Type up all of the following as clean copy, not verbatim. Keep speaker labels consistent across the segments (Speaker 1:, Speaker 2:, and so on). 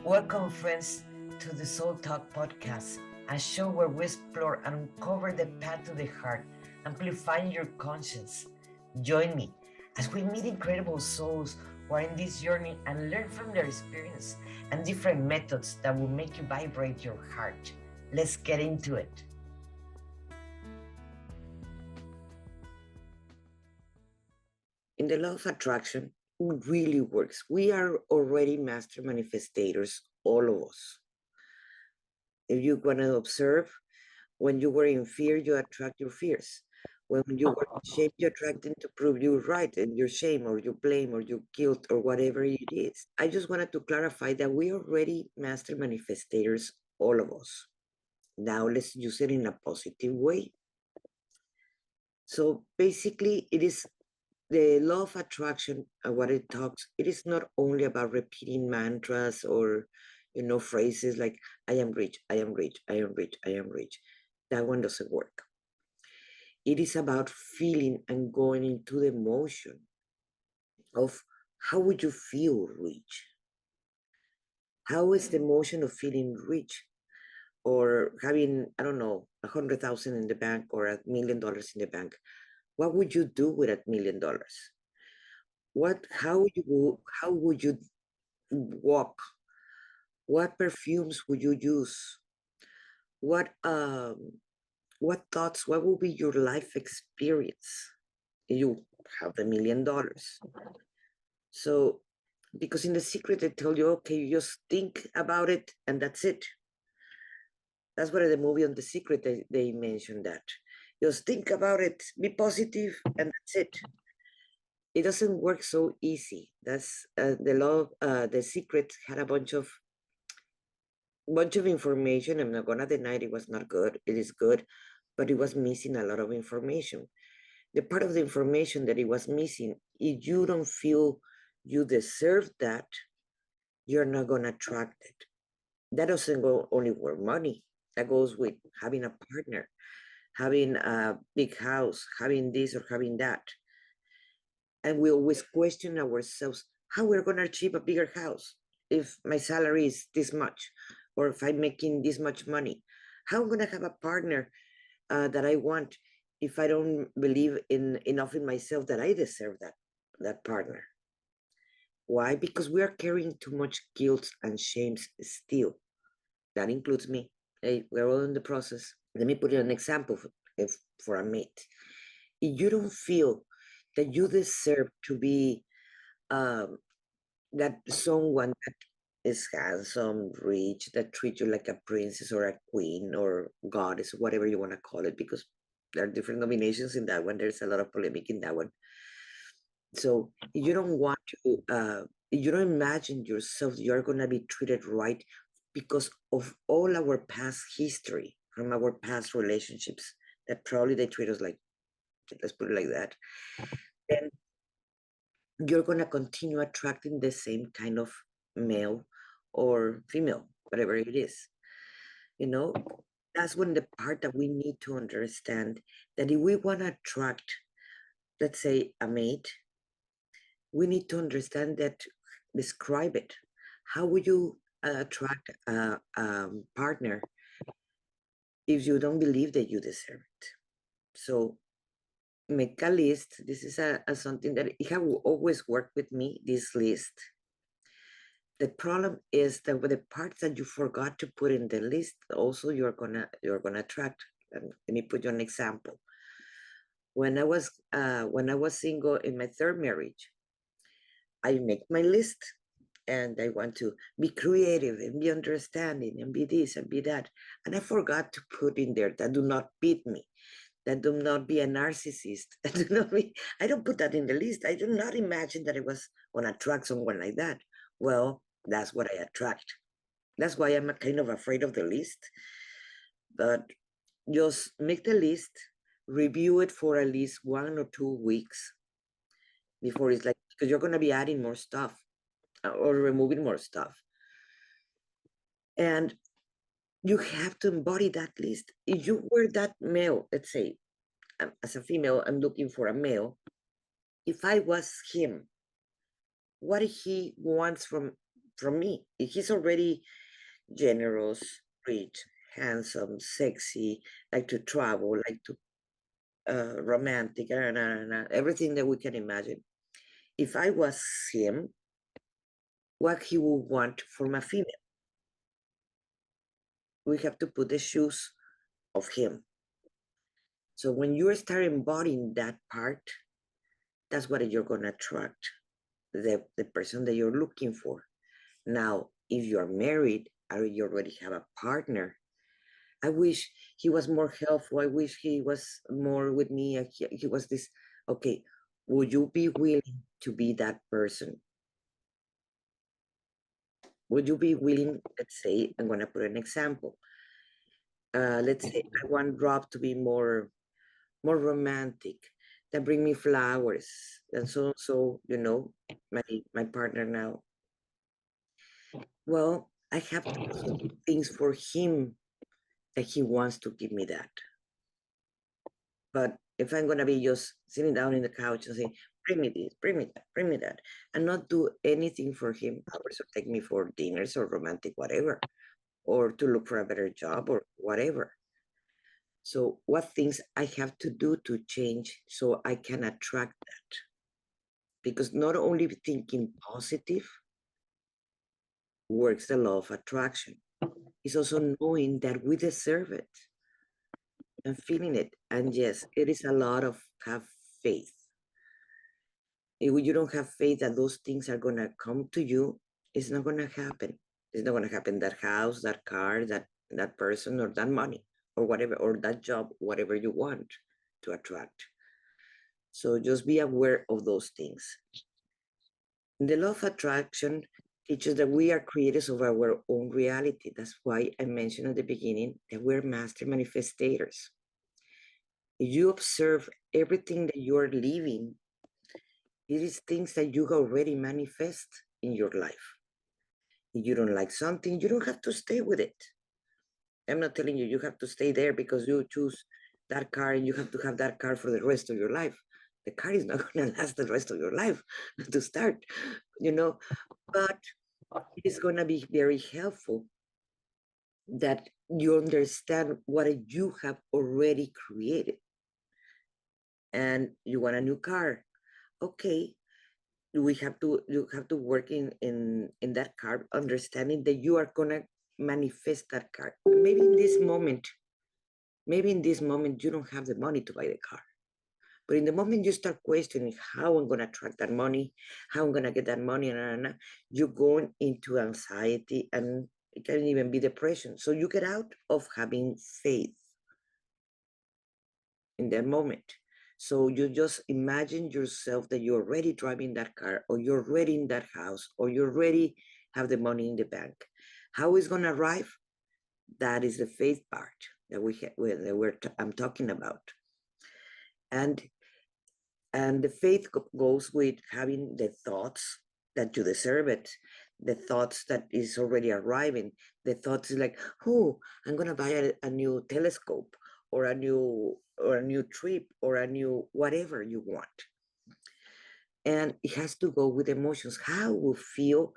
Speaker 1: Welcome, friends, to the Soul Talk podcast, a show where we explore and uncover the path to the heart, amplifying your conscience. Join me as we meet incredible souls who are in this journey and learn from their experience and different methods that will make you vibrate your heart. Let's get into it. In the law of attraction, it really works. We are already master manifestators, all of us. If you want to observe, when you were in fear, you attract your fears. When you were in shame, you attract them to prove you're right in your shame or your blame or your guilt or whatever it is. I just wanted to clarify that we are already master manifestators, all of us. Now let's use it in a positive way. So basically, it is the law of attraction and what it talks, it is not only about repeating mantras or phrases like I am rich, I am rich, I am rich, I am rich. That one doesn't work. It is about feeling and going into the motion of how would you feel rich? How is the motion of feeling rich or having, I don't know, 100,000 in the bank or $1 million in the bank? What would you do with $1 million? How would you walk? What perfumes would you use? What thoughts, what will be your life experience? You have $1 million. So because in The Secret they tell you, okay, you just think about it and that's it. That's what in the movie on The Secret they mentioned that. Just think about it, be positive, and that's it. It doesn't work so easy. That's the law. The Secret had a bunch of information. I'm not gonna deny it was not good. It is good, but it was missing a lot of information. The part of the information that it was missing, if you don't feel you deserve that, you're not gonna attract it. That doesn't go only with money. That goes with having a partner, having a big house, having this or having that. And we always question ourselves how we're going to achieve a bigger house if my salary is this much, or if I'm making this much money. How am I going to have a partner that I want if I don't believe enough in myself that I deserve that partner? Why? Because we are carrying too much guilt and shames still. That includes me. Hey, we're all in the process. Let me put an example for a mate. If you don't feel that you deserve to be that someone that is handsome, rich, that treats you like a princess or a queen or goddess, whatever you want to call it, because there are different nominations in that one. There's a lot of polemic in that one. So you don't want to, you don't imagine yourself you're going to be treated right because of all our past history from our past relationships that probably they treat us like, let's put it like that. Then you're going to continue attracting the same kind of male or female, whatever it is. You know, that's when the part that we need to understand that if we want to attract, let's say, a mate, we need to understand that, describe it. How would you attract a partner if you don't believe that you deserve it? So make a list. This is a something that it have always worked with me, this list. The problem is that with the parts that you forgot to put in the list, also you're gonna attract. Let me put you an example. When I was single in my third marriage, I make my list and I want to be creative and be understanding and be this and be that. And I forgot to put in there that do not beat me, that do not be a narcissist. That do not be, I don't put that in the list. I do not imagine that I was going to attract someone like that. Well, that's what I attract. That's why I'm kind of afraid of the list. But just make the list, review it for at least 1 or 2 weeks before it's like, because you're going to be adding more stuff or removing more stuff. And you have to embody that list. If you were that male, let's say, as a female, I'm looking for a male. If I was him, what he wants from from me. He's already generous, rich, handsome, sexy, like to travel, like to romantic, everything that we can imagine. If I was him, what he would want from a female, we have to put the shoes of him. So when you start embodying that part, that's what you're gonna attract, the person that you're looking for. Now, if you're married or you already have a partner, I wish he was more helpful. I wish he was more with me. He was this. Okay, would you be willing to be that person? Would you be willing? Let's say I'm gonna put an example. Let's say I want Rob to be more romantic. That bring me flowers and so my partner now. Well, I have to also do things for him that he wants to give me that. But if I'm gonna be just sitting down in the couch and saying, bring me this, bring me that, bring me that, and not do anything for him, hours or take me for dinners or romantic whatever, or to look for a better job or whatever. So what things I have to do to change so I can attract that? Because not only thinking positive works the law of attraction, it's also knowing that we deserve it and feeling it. And yes, it is a lot of have faith. If you don't have faith that those things are gonna come to you, it's not gonna happen. It's not gonna happen. That house, that car, that person, or that money, or whatever, or that job, whatever you want to attract. So just be aware of those things. The law of attraction teaches that we are creators of our own reality. That's why I mentioned at the beginning that we're master manifestators. If you observe everything that you're living, it is things that you already manifest in your life. If you don't like something, you don't have to stay with it. I'm not telling you have to stay there because you choose that car and you have to have that car for the rest of your life. The car is not going to last the rest of your life to start, but it is going to be very helpful that you understand what you have already created. And you want a new car. Okay, you have to work in that car, understanding that you are gonna manifest that car. Maybe in this moment you don't have the money to buy the car, but in the moment you start questioning how I'm gonna attract that money, how I'm gonna get that money, you're going into anxiety and it can even be depression. So you get out of having faith in that moment. So you just imagine yourself that you're already driving that car, or you're already in that house, or you already have the money in the bank. How is going to arrive? That is the faith part that I'm talking about. And the faith goes with having the thoughts that you deserve it, the thoughts that is already arriving, the thoughts is like, oh, I'm gonna buy a new telescope or a new trip or a new whatever you want. And it has to go with emotions. How will feel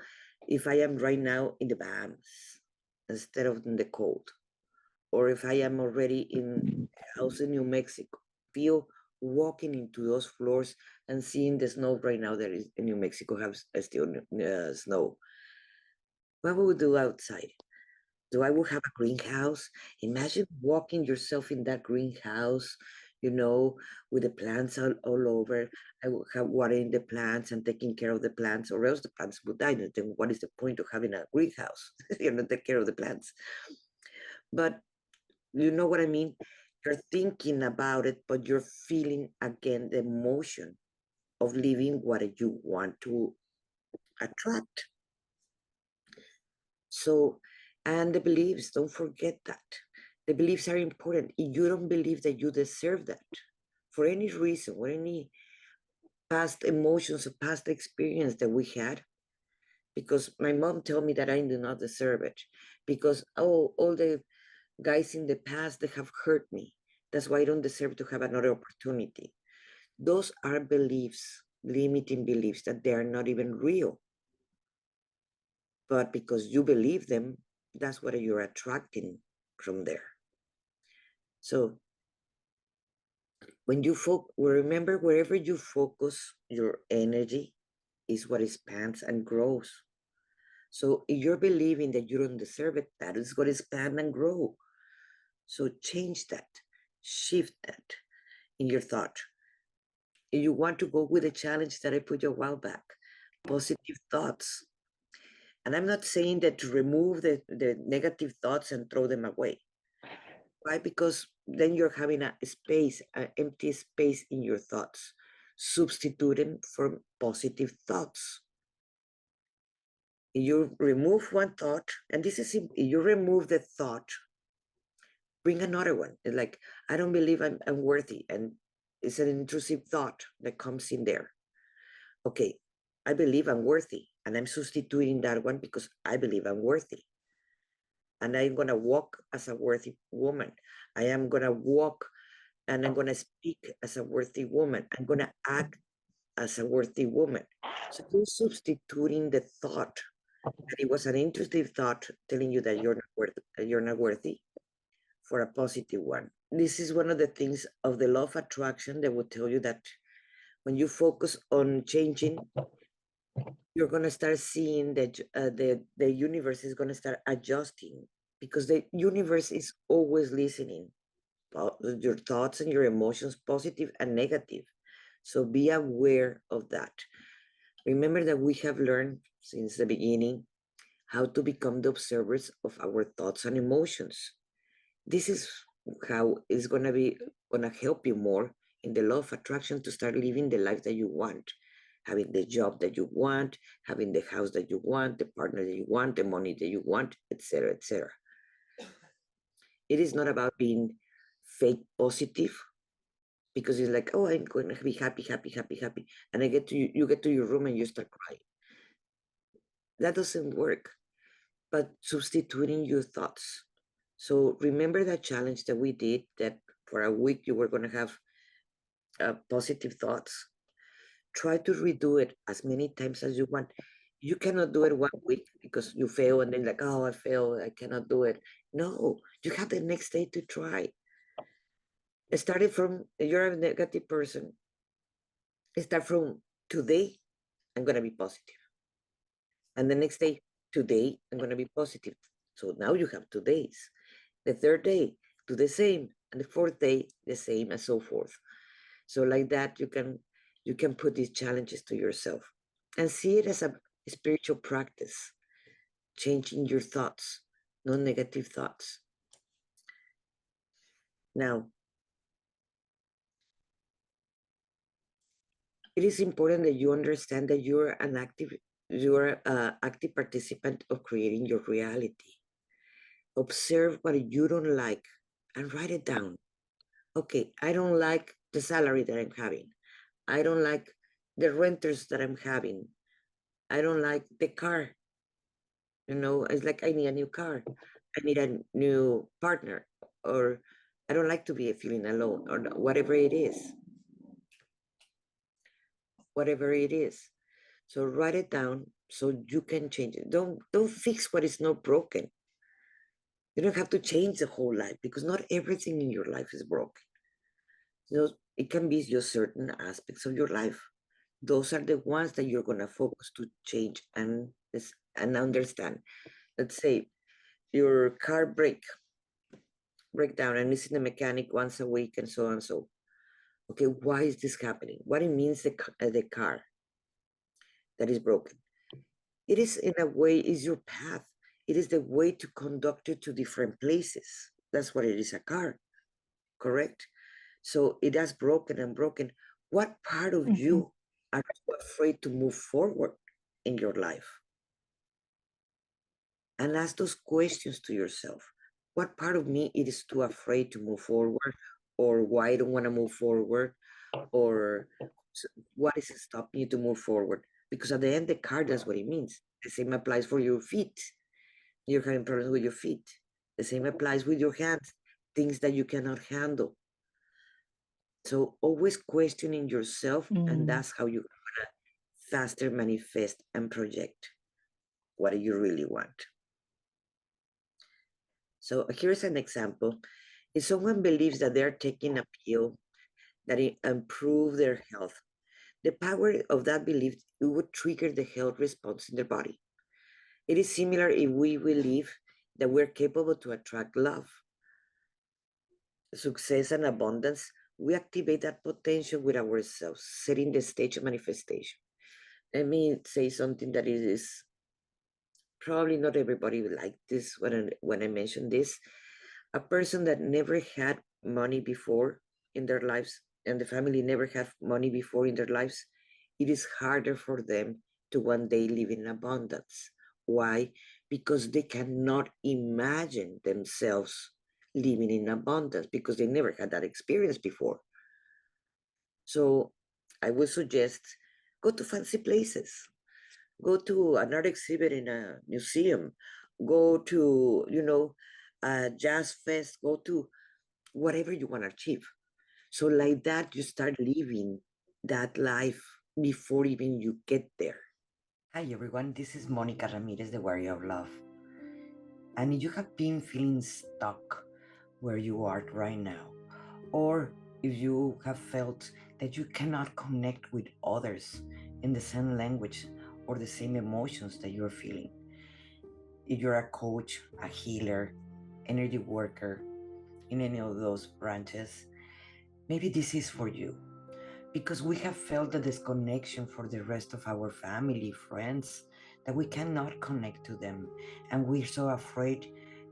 Speaker 1: if I am right now in the Bahamas instead of in the cold, or if I am already in a house in New Mexico? Feel walking into those floors and seeing the snow right now. There is in New Mexico have still snow. What will we do outside? Do I will have a greenhouse? Imagine walking yourself in that greenhouse, with the plants all over. I will have watering the plants and taking care of the plants, or else the plants would die. Then what is the point of having a greenhouse? Take care of the plants. But you know what I mean? You're thinking about it, but you're feeling again the emotion of living what you want to attract. So, and the beliefs, don't forget that. The beliefs are important. If you don't believe that you deserve that for any reason, or any past emotions or past experience that we had, because my mom told me that I do not deserve it, because, oh, all the guys in the past, they have hurt me. That's why I don't deserve to have another opportunity. Those are beliefs, limiting beliefs that they are not even real. but because you believe them, that's what you're attracting from there. So when you remember, wherever you focus your energy is what expands and grows. So if you're believing that you don't deserve it, that is what expand and grow. So change that, shift that in your thought. If you want to go with the challenge that I put you a while back, positive thoughts. And I'm not saying that to remove the negative thoughts and throw them away. Why? Because then you're having a space, an empty space in your thoughts. Substitute them for positive thoughts. You remove one thought, and this is you remove the thought, bring another one. It's like, I don't believe I'm worthy. And it's an intrusive thought that comes in there. Okay, I believe I'm worthy. And I'm substituting that one because I believe I'm worthy. And I'm going to walk as a worthy woman. I am going to walk and I'm going to speak as a worthy woman. I'm going to act as a worthy woman. So you're substituting the thought that it was an intrusive thought telling you that you're not worthy for a positive one. This is one of the things of the law of attraction that will tell you that when you focus on changing, you're going to start seeing that the universe is going to start adjusting because the universe is always listening. Your thoughts and your emotions, positive and negative. So be aware of that. Remember that we have learned since the beginning how to become the observers of our thoughts and emotions. This is how it's gonna help you more in the law of attraction to start living the life that you want, having the job that you want, having the house that you want, the partner that you want, the money that you want, etc., etc. It is not about being fake positive because it's like, oh, I'm going to be happy, happy, happy, happy, and I get to you get to your room and you start crying. That doesn't work. But substituting your thoughts. So remember that challenge that we did that for a week you were going to have positive thoughts. Try to redo it as many times as you want. You cannot do it 1 week because you fail and then like, oh, I failed, I cannot do it. No, you have the next day to try. Starting from, you're a negative person. Start from today, I'm going to be positive. And the next day, today, I'm going to be positive. So now you have 2 days. The third day, do the same. And the fourth day, the same, and so forth. So like that, you can put these challenges to yourself and see it as a spiritual practice, changing your thoughts, no negative thoughts. Now, it is important that you understand that you're an active participant of creating your reality. Observe what you don't like and write it down. Okay, I don't like the salary that I'm having. I don't like the renters that I'm having. I don't like the car. It's like I need a new car. I need a new partner, or I don't like to be feeling alone, or whatever it is. Whatever it is. So write it down so you can change it. Don't fix what is not broken. You don't have to change the whole life because not everything in your life is broken. It can be just certain aspects of your life. Those are the ones that you're gonna focus to change and understand. Let's say your car break down and it's in the mechanic once a week and so on and so. Okay, why is this happening? What it means the car that is broken. It is in a way is your path. It is the way to conduct you to different places. That's what it is, a car, correct? So it has broken and broken. What part of you are you afraid to move forward in your life? And ask those questions to yourself. What part of me it is too afraid to move forward, or why I don't want to move forward, or what is stopping you to move forward? Because at the end, the car does what it means. The same applies for your feet. You're having problems with your feet. The same applies with your hands, things that you cannot handle. So always questioning yourself, and that's how you faster manifest and project. what do you really want? So here's an example. If someone believes that they're taking a pill that it improve their health, the power of that belief it would trigger the health response in their body. It is similar if we believe that we're capable to attract love, success, and abundance. We activate that potential with ourselves, setting the stage of manifestation. Let me say something that is probably not everybody will like this when I mention this. A person that never had money before in their lives and the family never had money before in their lives, it is harder for them to one day live in abundance. Why? Because they cannot imagine themselves living in abundance because they never had that experience before. So I would suggest go to fancy places, go to an art exhibit in a museum, go to, a jazz fest, go to whatever you want to achieve. So, like that, you start living that life before even you get there. Hi everyone, this is Monica Ramirez, the Warrior of Love. And if you have been feeling stuck where you are right now, or if you have felt that you cannot connect with others in the same language or the same emotions that you're feeling, if you're a coach, a healer, energy worker in any of those branches, maybe this is for you because we have felt the disconnection for the rest of our family, friends, that we cannot connect to them. And we're so afraid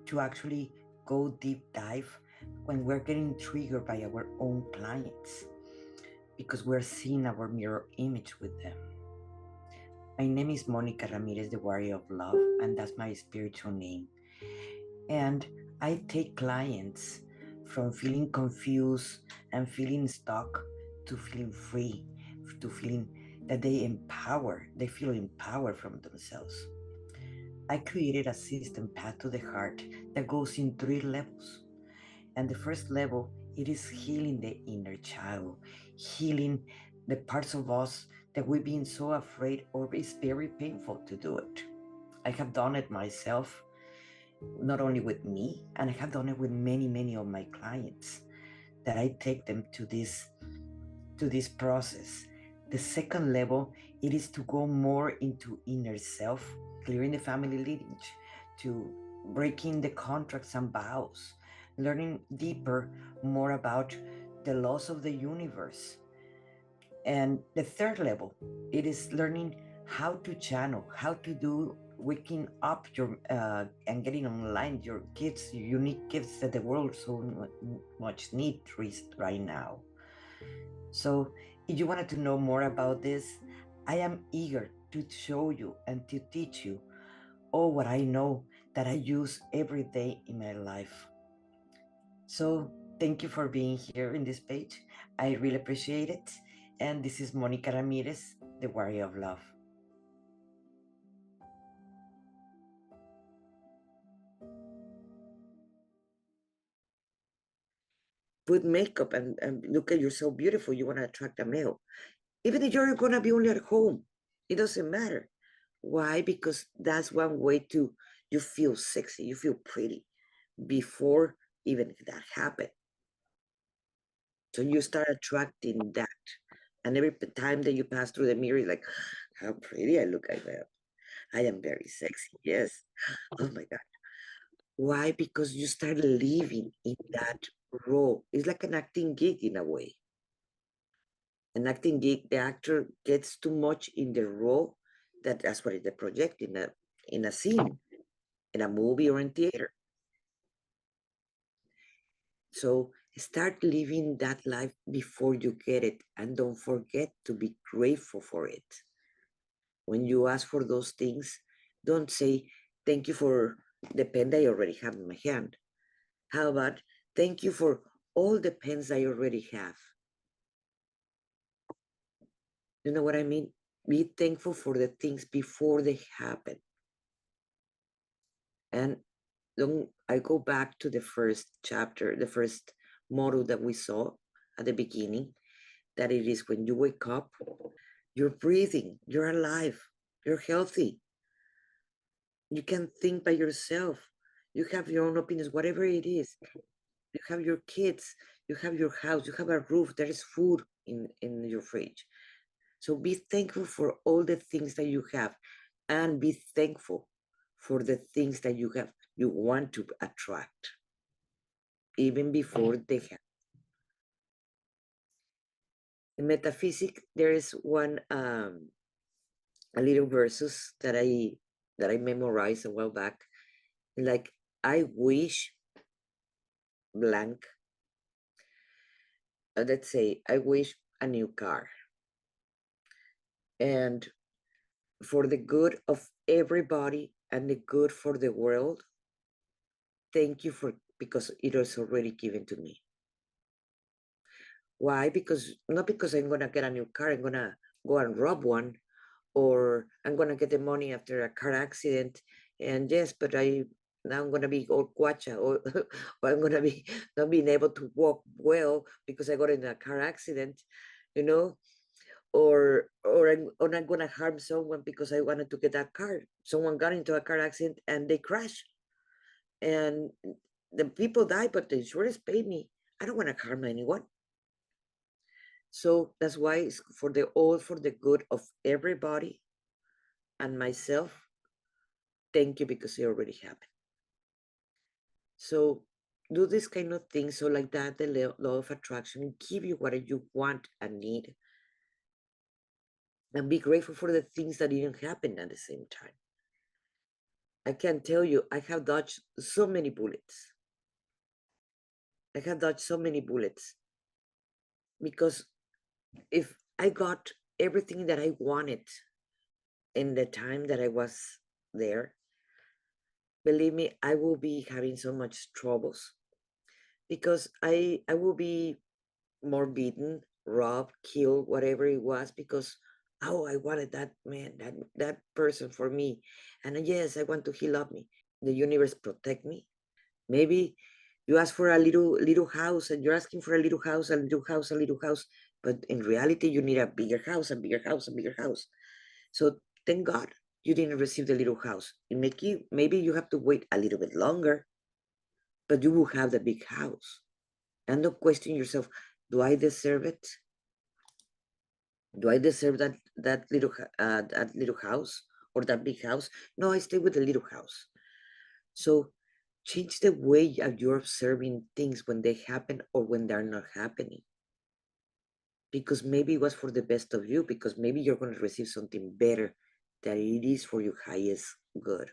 Speaker 1: to actually go deep dive when we're getting triggered by our own clients because we're seeing our mirror image with them. My name is Monica Ramirez, the Warrior of Love, and that's my spiritual name. And I take clients from feeling confused and feeling stuck to feeling free, to feeling that they feel empowered from themselves. I created a system path to the heart that goes in 3 levels. And the first level, it is healing the inner child, healing the parts of us that we've been so afraid or it's very painful to do it. I have done it myself, not only with me, and I have done it with many of my clients that I take them to this process. The second level, it is to go more into inner self, clearing the family lineage, to breaking the contracts and vows, learning deeper more about the laws of the universe. And the third level, it is learning how to channel, how to do waking up your and getting online your gifts, your unique gifts that the world so much needs right now. So, if you wanted to know more about this, I am eager to show you and to teach you all what I know that I use every day in my life. So, thank you for being here in this page. I really appreciate it. And this is Monica Ramirez, the Warrior of Love. Put makeup and look at you're so beautiful, you want to attract a male. Even if you're going to be only at home, it doesn't matter. Why? Because that's one way to you feel sexy, you feel pretty before even that happened. So you start attracting that. And every time that you pass through the mirror, it's like, how pretty I look. I am very sexy. Yes. Oh my God. Why? Because you start living in that role. It's like an acting gig in a way. An acting gig, the actor gets too much in the role that's what they project in a scene, in a movie or in theater. So start living that life before you get it, and don't forget to be grateful for it. When you ask for those things, don't say thank you for the pen that I already have in my hand. How about thank you for all the pens I already have? You know what I mean? Be thankful for the things before they happen. And don't I go back to the first chapter, the first model that we saw at the beginning, that it is when you wake up, you're breathing, you're alive, you're healthy. You can think by yourself. You have your own opinions, whatever it is. You have your kids, you have your house, you have a roof, there is food in your fridge. So be thankful for all the things that you have, and be thankful for the things that you want to attract, even before they have. In metaphysics, there is one a little verses that I memorized a while back. Like, I wish blank. Let's say I wish a new car, and for the good of everybody and the good for the world, thank you for, because it is already given to me. Why? Because not because I'm gonna get a new car, I'm gonna go and rob one, or I'm gonna get the money after a car accident. And yes, but I now I'm gonna be all quacha, or I'm gonna be not being able to walk well because I got in a car accident, you know, or I'm gonna harm someone because I wanted to get that car. Someone got into a car accident and they crashed, and the people died, but the insurance paid me. I don't want to harm anyone. So that's why it's for the all for the good of everybody and myself. Thank you, because it already happened. So do this kind of thing. So like that, the law of attraction give you what you want and need, and be grateful for the things that didn't happen at the same time. I can tell you, I have dodged so many bullets. I have dodged so many bullets because if I got everything that I wanted in the time that I was there, believe me, I will be having so much troubles because I will be more beaten, robbed, killed, whatever it was, because oh, I wanted that man, that person for me, and yes, I want to he love me. The universe protect me. Maybe you ask for a little house, and you're asking for a little house, a little house, a little house, but in reality, you need a bigger house, a bigger house, a bigger house. So thank God you didn't receive the little house. Maybe you have to wait a little bit longer, but you will have the big house. And don't question yourself: Do I deserve it? Do I deserve that little house or that big house? No, I stay with the little house. So change the way you're observing things when they happen or when they're not happening. Because maybe it was for the best of you, because maybe you're going to receive something better that it is for your highest good.